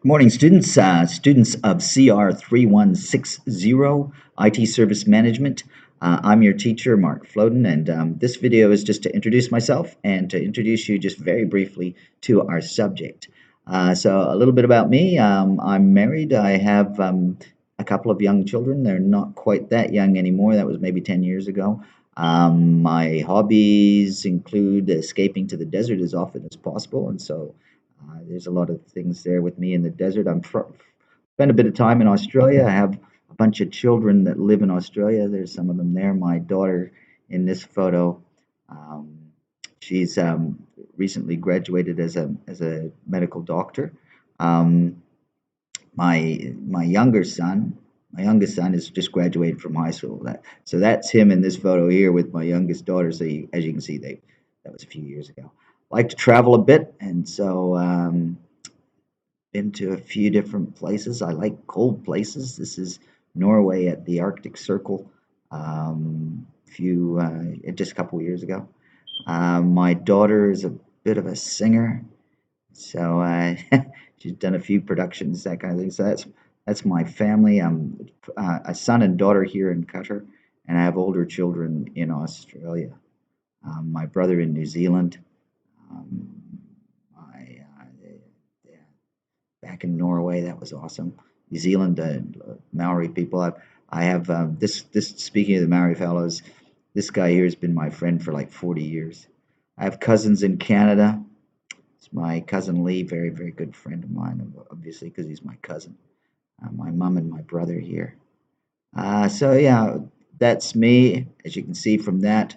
Good morning, students. Students of CR3160 IT Service Management. I'm your teacher, Mark Floden, and this video is just to introduce myself and to introduce you just very briefly to our subject. So a little bit about me. I'm married. I have a couple of young children. They're not quite that young anymore. That was maybe 10 years ago. My hobbies include escaping to the desert as often as possible, and so there's a lot of things there with me in the desert. Spent a bit of time in Australia. I have a bunch of children that live in Australia. There's some of them there. My daughter in this photo, um, she's recently graduated as a medical doctor. Um, my my youngest son has just graduated from high school. So that's him in this photo here with my youngest daughter. So as you can see, that was a few years ago. Like to travel a bit, and so been to a few different places. I like cold places. This is Norway at the Arctic Circle. Just a couple of years ago. My daughter is a bit of a singer, so she's done a few productions, that kind of thing. So that's my family. I'm a son and daughter here in Qatar, and I have older children in Australia. My brother in New Zealand. Um, I yeah, back in Norway, that was awesome. New Zealand, Maori people. I have this. Speaking of the Maori fellows, this guy here has been my friend for like 40 years. I have cousins in Canada. It's my cousin Lee, very good friend of mine, obviously because he's my cousin. My mom and my brother here. So yeah, that's me. As you can see from that,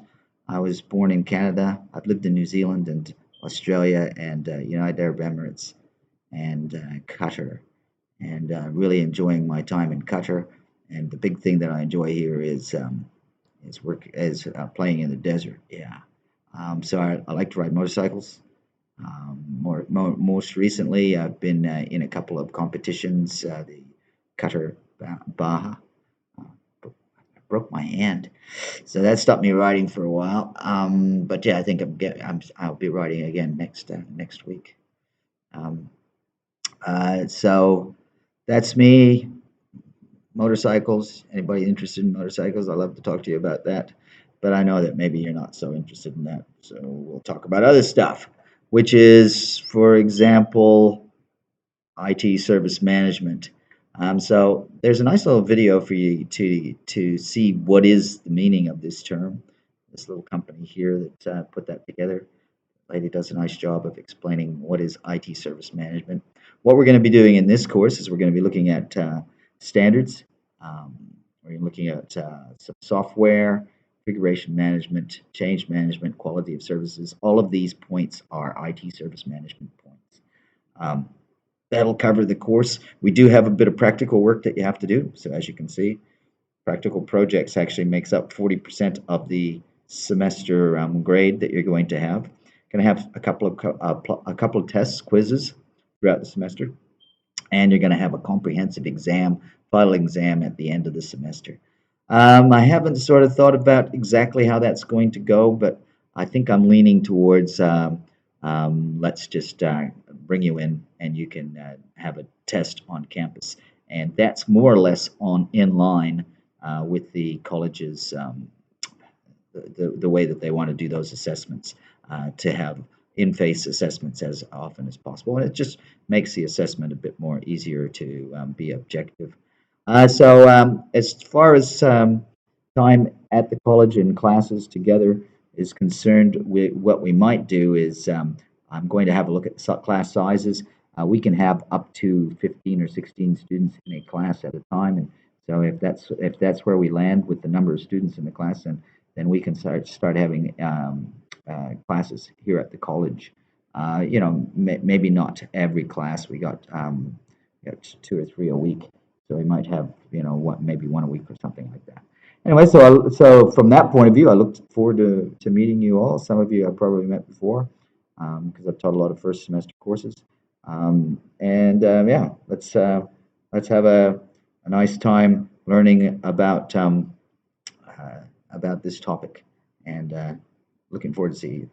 I was born in Canada. I've lived in New Zealand and Australia and United Arab Emirates and Qatar, and really enjoying my time in Qatar. And the big thing that I enjoy here is playing in the desert. Yeah. So I like to ride motorcycles. Most recently, I've been in a couple of competitions. The Qatar Baja. I broke my hand, so that stopped me riding for a while. But yeah, I think I'll be riding again next week. Um, so that's me. Motorcycles. Anybody interested in motorcycles? I'd love to talk to you about that. But I know that maybe you're not so interested in that. So we'll talk about other stuff, which is, for example, IT service management. So there's a nice little video for you to see what is the meaning of this term. This little company here that put that together. Lady does a nice job of explaining what is IT service management. What we're going to be doing in this course is we're going to be looking at standards. Um, we're looking at some software, configuration management, change management, quality of services. All of these points are IT service management points. Um, that'll cover the course. We do have a bit of practical work that you have to do. So as you can see, practical projects actually makes up 40% of the semester grade that you're going to have. Going to have a couple of tests, quizzes throughout the semester, and you're going to have a comprehensive exam, final exam at the end of the semester. I haven't sort of thought about exactly how that's going to go, but I think I'm leaning towards let's just bring you in and you can have a test on campus, and that's more or less in line with the college's the way that they want to do those assessments, to have in-face assessments as often as possible, and it just makes the assessment a bit more easier to be objective. As far as time at the college and classes together is concerned, what we might do is I'm going to have a look at class sizes. We can have up to 15 or 16 students in a class at a time, and so if that's where we land with the number of students in the class, then we can start having classes here at the college. Maybe not every class. We got two or three a week, so we might have maybe one a week or something like that. Anyway, so from that point of view, I look forward to meeting you all. Some of you I've probably met before because I've taught a lot of first semester courses. Yeah, let's have a nice time learning about this topic, and looking forward to seeing you.